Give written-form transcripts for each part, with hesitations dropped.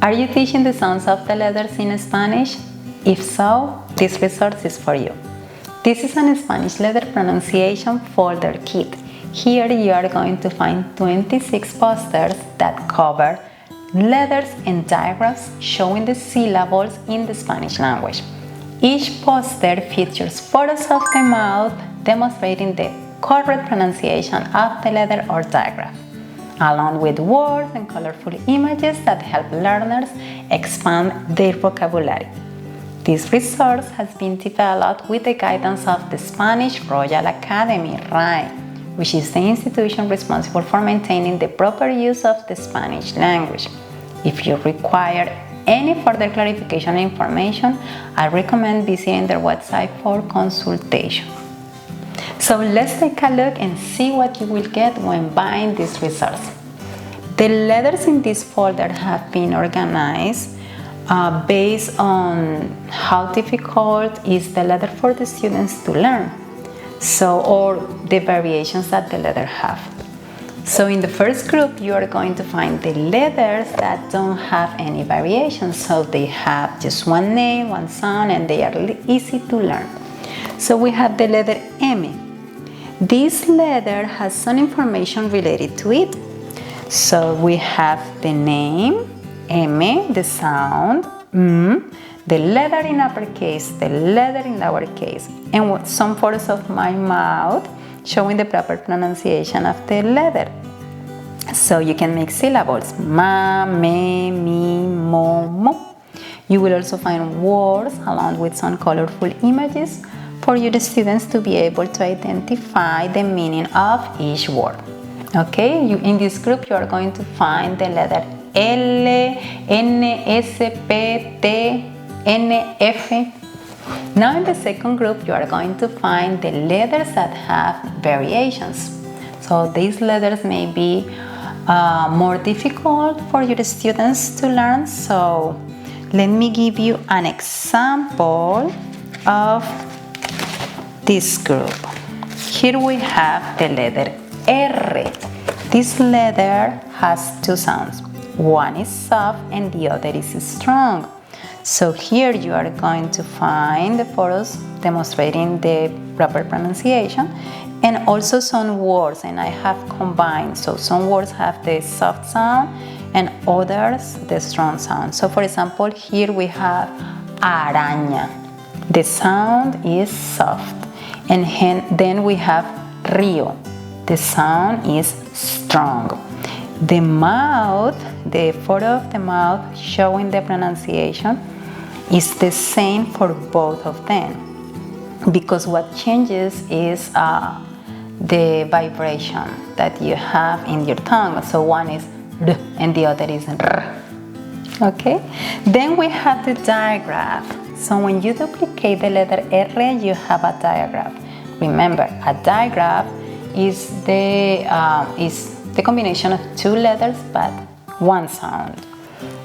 Are you teaching the sounds of the letters in Spanish? If so, this resource is for you. This is an Spanish letter pronunciation folder kit. Here you are going to find 26 posters that cover letters and digraphs showing the syllables in the Spanish language. Each poster features photos of the mouth demonstrating the correct pronunciation of the letter or digraph, along with words and colorful images that help learners expand their vocabulary. This resource has been developed with the guidance of the Spanish Royal Academy, RAE, which is the institution responsible for maintaining the proper use of the Spanish language. If you require any further clarification and information, I recommend visiting their website for consultation. So let's take a look and see what you will get when buying this resource. The letters in this folder have been organized based on how difficult is the letter for the students to learn, or the variations that the letter have. So in the first group, you are going to find the letters that don't have any variations. So they have just one name, one sound, and they are easy to learn. So we have the letter M. This letter has some information related to it. So we have the name, M, the sound, the letter in uppercase, the letter in lowercase, and some photos of my mouth showing the proper pronunciation of the letter. So you can make syllables, ma, me, mi, mo, mo. You will also find words along with some colorful images for your students to be able to identify the meaning of each word. Okay, in this group you are going to find the letter L, N, S, P, T, N, F. Now in the second group you are going to find the letters that have variations. So these letters may be more difficult for your students to learn. So let me give you an example of this group. Here we have the letter R. This letter has two sounds. One is soft and the other is strong. So here you are going to find the photos demonstrating the proper pronunciation and also some words, and I have combined. So some words have the soft sound and others the strong sound. So for example, here we have araña. The sound is soft. And then we have río. The sound is strong. The mouth, the photo of the mouth showing the pronunciation is the same for both of them, because what changes is the vibration that you have in your tongue. So one is r and the other is r. Okay? Then we have the digraph. So when you duplicate the letter R, you have a digraph. Remember, a digraph is the combination of two letters but one sound.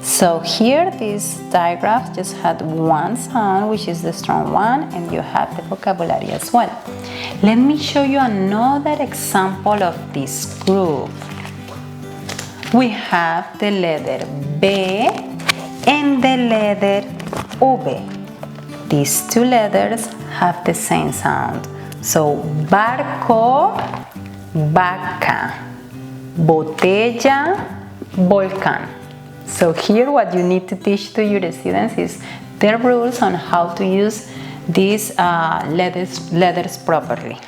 So here this digraph just had one sound, which is the strong one, and you have the vocabulary as well. Let me show you another example of this group. We have the letter B and the letter V. These two letters have the same sound. So, barco, vaca, botella, volcán. So here what you need to teach to your students is the rules on how to use these letters properly.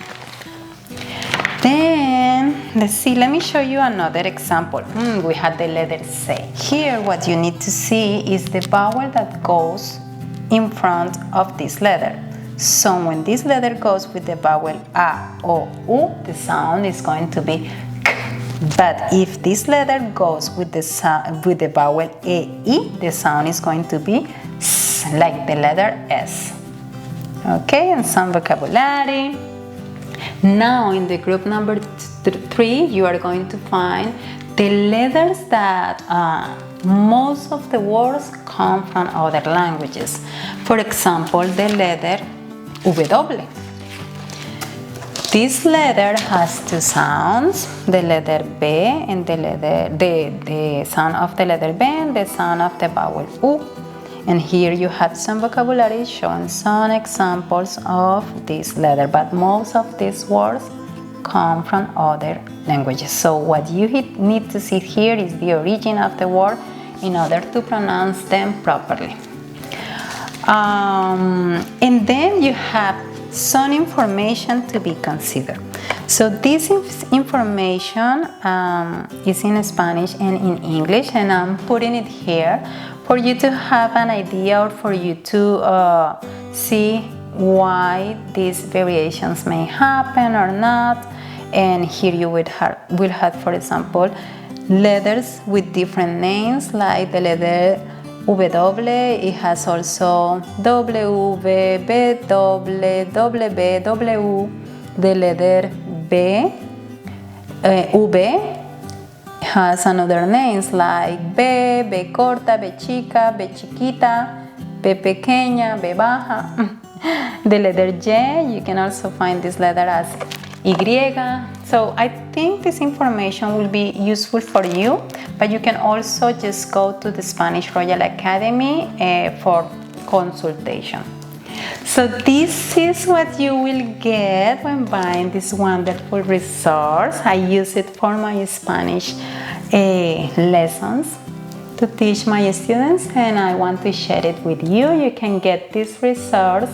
Then, let's see, let me show you another example. We had the letter C. Here what you need to see is the vowel that goes in front of this letter. So when this letter goes with the vowel A, O, U, the sound is going to be K. But if this letter goes with the vowel E, I, the sound is going to be S, like the letter S. Okay, and some vocabulary. Now in the group number 3, you are going to find the letters that most of the words come from other languages. For example, the letter W. This letter has two sounds, the letter B and the sound of the letter B and the sound of the vowel U. And here you have some vocabulary showing some examples of this letter, but most of these words come from other languages. So what you need to see here is the origin of the word in order to pronounce them properly. And then you have some information to be considered. So this information is in Spanish and in English, and I'm putting it here for you to have an idea or for you to see why these variations may happen or not. And here you will have, for example, letters with different names, like the letter W, it has also W, B, W, W, the letter B, V has another names like B, B corta, B chica, B chiquita, B pequeña, B baja. The letter J, you can also find this letter as Y. So I think this information will be useful for you, but you can also just go to the Spanish Royal Academy for consultation. So this is what you will get when buying this wonderful resource. I use it for my Spanish lessons to teach my students, and I want to share it with you. You can get this resource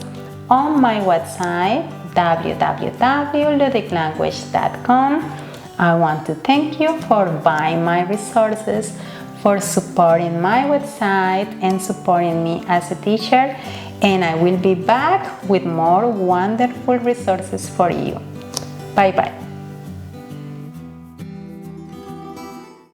on my website www.ludiclanguage.com. I want to thank you for buying my resources, for supporting my website and supporting me as a teacher, and I will be back with more wonderful resources for you. Bye bye.